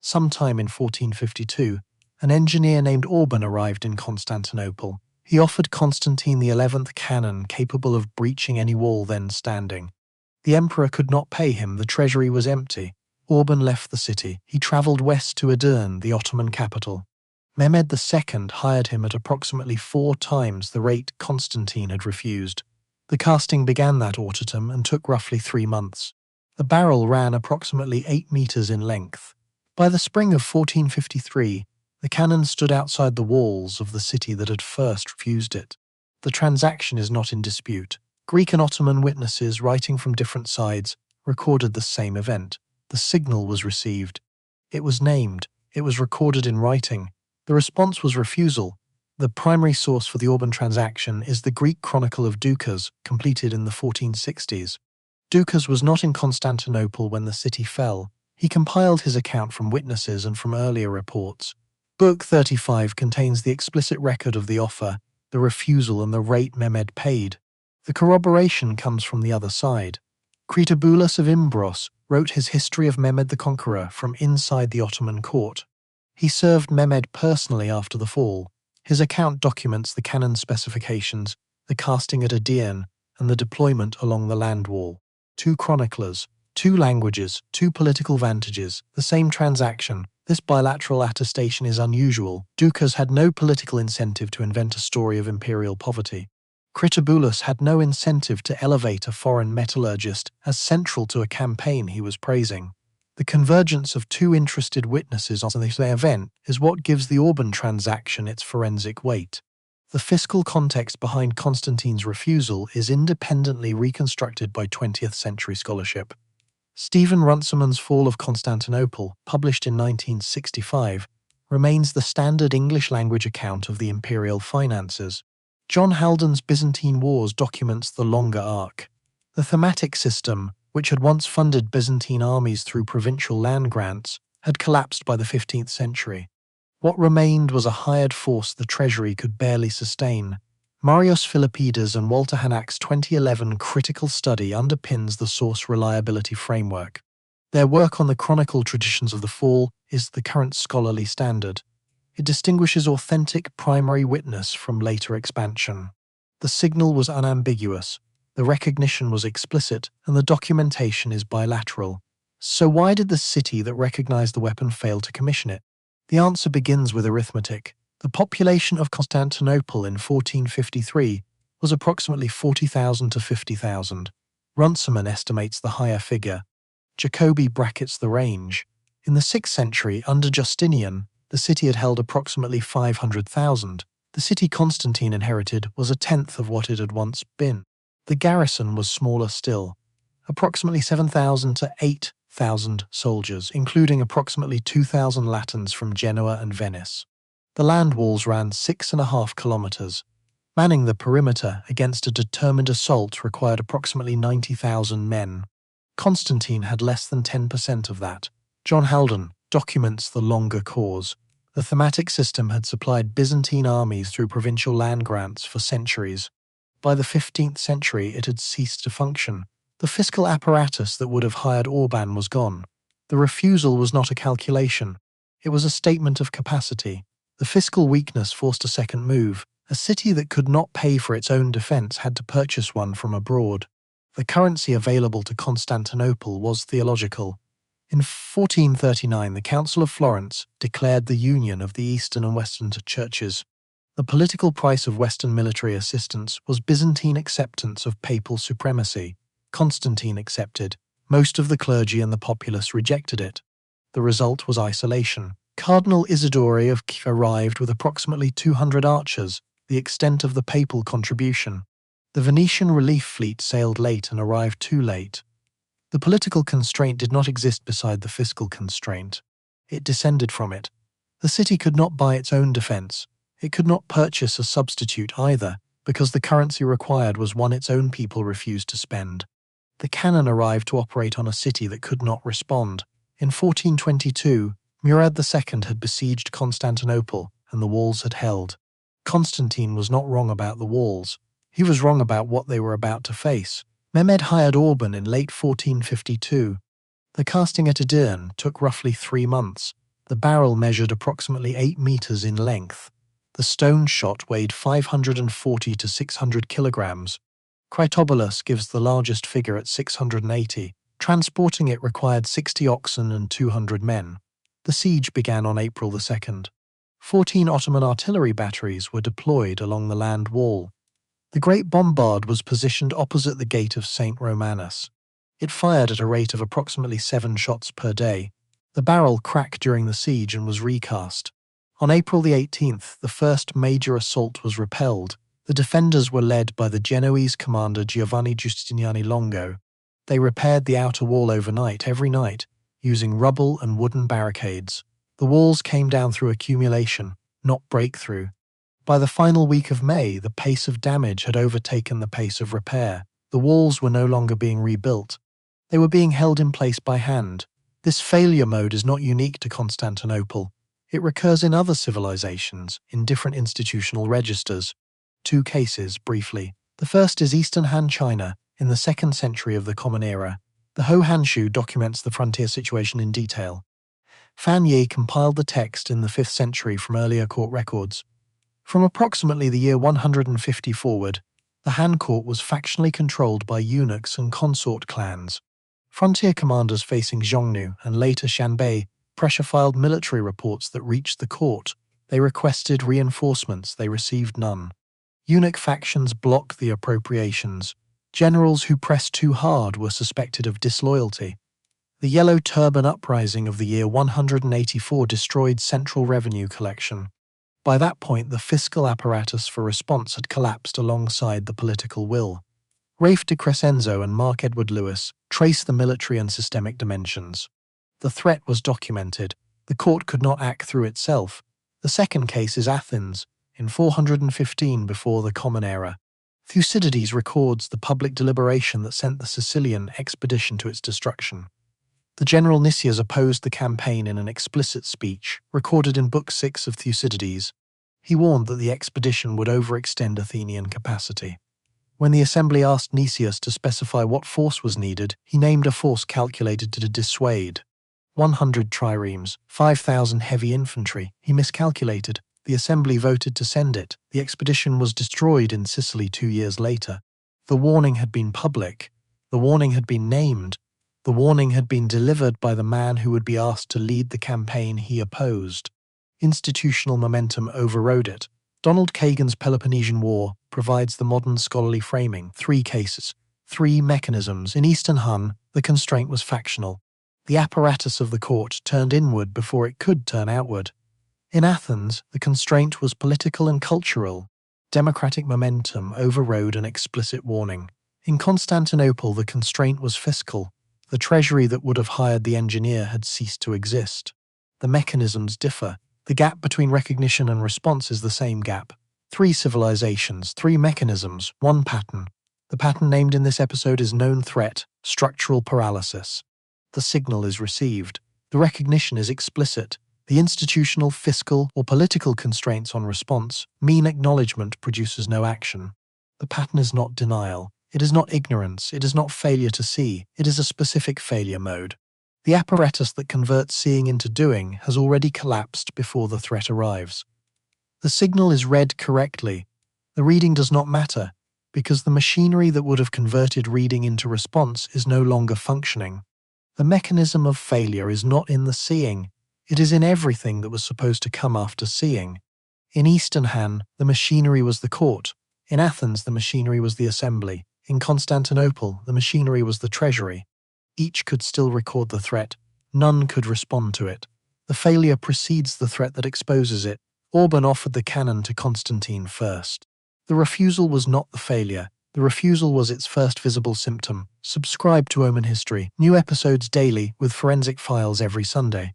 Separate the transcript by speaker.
Speaker 1: Sometime in 1452, an engineer named Orban arrived in Constantinople. He offered Constantine XI a cannon capable of breaching any wall then standing. The emperor could not pay him, the treasury was empty. Orban left the city. He travelled west to Edirne, the Ottoman capital. Mehmed II hired him at approximately 4 times the rate Constantine had refused. The casting began that autumn and took roughly 3 months. The barrel ran approximately 8 meters in length. By the spring of 1453, the cannon stood outside the walls of the city that had first refused it. The transaction is not in dispute. Greek and Ottoman witnesses, writing from different sides, recorded the same event. The signal was received. It was named. It was recorded in writing. The response was refusal. The primary source for the Orban transaction is the Greek chronicle of Doukas, completed in the 1460s. Doukas was not in Constantinople when the city fell. He compiled his account from witnesses and from earlier reports. Book 35 contains the explicit record of the offer, the refusal, and the rate Mehmed paid. The corroboration comes from the other side. Chrysostom of Imbros wrote his history of Mehmed the Conqueror from inside the Ottoman court. He served Mehmed personally after the fall. His account documents the cannon specifications, the casting at Edirne, and the deployment along the land wall. 2 chroniclers, 2 languages, 2 political vantages, the same transaction. This bilateral attestation is unusual. Doukas had no political incentive to invent a story of imperial poverty. Chrysostom had no incentive to elevate a foreign metallurgist as central to a campaign he was praising. The convergence of 2 interested witnesses on this event is what gives the Orban transaction its forensic weight. The fiscal context behind Constantine's refusal is independently reconstructed by 20th century scholarship. Stephen Runciman's Fall of Constantinople, published in 1965, remains the standard English-language account of the imperial finances. John Haldon's Byzantine Wars documents the longer arc. The thematic system, which had once funded Byzantine armies through provincial land grants, had collapsed by the 15th century. What remained was a hired force the treasury could barely sustain. Marios Philippides and Walter Hanak's 2011 critical study underpins the source reliability framework. Their work on the chronicle traditions of the fall is the current scholarly standard. It distinguishes authentic primary witness from later expansion. The signal was unambiguous, the recognition was explicit, and the documentation is bilateral. So why did the city that recognized the weapon fail to commission it? The answer begins with arithmetic. The population of Constantinople in 1453 was approximately 40,000 to 50,000. Runciman estimates the higher figure. Jacobi brackets the range. In the 6th century, under Justinian, the city had held approximately 500,000. The city Constantine inherited was a tenth of what it had once been. The garrison was smaller still, approximately 7,000 to 8,000 soldiers, including approximately 2,000 Latins from Genoa and Venice. The land walls ran 6.5 kilometers. Manning the perimeter against a determined assault required approximately 90,000 men. Constantine had less than 10% of that. John Haldon documents the longer cause. The thematic system had supplied Byzantine armies through provincial land grants for centuries. By the 15th century, it had ceased to function. The fiscal apparatus that would have hired Orban was gone. The refusal was not a calculation. It was a statement of capacity. The fiscal weakness forced a second move. A city that could not pay for its own defense had to purchase one from abroad. The currency available to Constantinople was theological. In 1439, the Council of Florence declared the union of the Eastern and Western churches. The political price of Western military assistance was Byzantine acceptance of papal supremacy. Constantine accepted. Most of the clergy and the populace rejected it. The result was isolation. Cardinal Isidore of Kiev arrived with approximately 200 archers, the extent of the papal contribution. The Venetian relief fleet sailed late and arrived too late. The political constraint did not exist beside the fiscal constraint. It descended from it. The city could not buy its own defense. It could not purchase a substitute either, because the currency required was one its own people refused to spend. The cannon arrived to operate on a city that could not respond. In 1422, Murad II had besieged Constantinople, and the walls had held. Constantine was not wrong about the walls. He was wrong about what they were about to face. Mehmed hired Orban in late 1452. The casting at Edirne took roughly 3 months. The barrel measured approximately 8 meters in length. The stone shot weighed 540 to 600 kilograms. Chrysotobulus gives the largest figure at 680. Transporting it required 60 oxen and 200 men. The siege began on April 2nd. 14 Ottoman artillery batteries were deployed along the land wall. The Great Bombard was positioned opposite the gate of St. Romanus. It fired at a rate of approximately 7 shots per day. The barrel cracked during the siege and was recast. On April 18th, the first major assault was repelled. The defenders were led by the Genoese commander Giovanni Giustiniani Longo. They repaired the outer wall overnight, every night, using rubble and wooden barricades. The walls came down through accumulation, not breakthrough. By the final week of May, the pace of damage had overtaken the pace of repair. The walls were no longer being rebuilt. They were being held in place by hand. This failure mode is not unique to Constantinople. It recurs in other civilizations, in different institutional registers. 2 cases, briefly. The first is Eastern Han China, in the 2nd century of the Common Era. The Ho Hanshu documents the frontier situation in detail. Fan Yi compiled the text in the 5th century from earlier court records. From approximately the year 150 forward, the Han court was factionally controlled by eunuchs and consort clans. Frontier commanders facing Xiongnu and later Shanbei pressure-filed military reports that reached the court. They requested reinforcements, they received none. Eunuch factions blocked the appropriations. Generals who pressed too hard were suspected of disloyalty. The Yellow Turban Uprising of the year 184 destroyed central revenue collection. By that point, the fiscal apparatus for response had collapsed alongside the political will. Rafe de Crescenzo and Mark Edward Lewis trace the military and systemic dimensions. The threat was documented. The court could not act through itself. The second case is Athens, in 415 before the Common Era. Thucydides records the public deliberation that sent the Sicilian expedition to its destruction. The general Nicias opposed the campaign in an explicit speech, recorded in Book 6 of Thucydides. He warned that the expedition would overextend Athenian capacity. When the assembly asked Nicias to specify what force was needed, he named a force calculated to dissuade. 100 triremes, 5,000 heavy infantry. He miscalculated. The assembly voted to send it. The expedition was destroyed in Sicily 2 years later. The warning had been public. The warning had been named. The warning had been delivered by the man who would be asked to lead the campaign he opposed. Institutional momentum overrode it. Donald Kagan's Peloponnesian War provides the modern scholarly framing. 3 cases, 3 mechanisms. In Eastern Hun, the constraint was factional. The apparatus of the court turned inward before it could turn outward. In Athens, the constraint was political and cultural. Democratic momentum overrode an explicit warning. In Constantinople, the constraint was fiscal. The treasury that would have hired the engineer had ceased to exist. The mechanisms differ. The gap between recognition and response is the same gap. 3 civilizations, 3 mechanisms, 1 pattern. The pattern named in this episode is known threat, structural paralysis. The signal is received. The recognition is explicit. The institutional, fiscal, or political constraints on response mean acknowledgement produces no action. The pattern is not denial. It is not ignorance. It is not failure to see. It is a specific failure mode. The apparatus that converts seeing into doing has already collapsed before the threat arrives. The signal is read correctly. The reading does not matter, because the machinery that would have converted reading into response is no longer functioning. The mechanism of failure is not in the seeing. It is in everything that was supposed to come after seeing. In Eastern Han, the machinery was the court. In Athens, the machinery was the assembly. In Constantinople, the machinery was the treasury. Each could still record the threat. None could respond to it. The failure precedes the threat that exposes it. Orban offered the cannon to Constantine first. The refusal was not the failure. The refusal was its first visible symptom. Subscribe to Omen History. New episodes daily with forensic files every Sunday.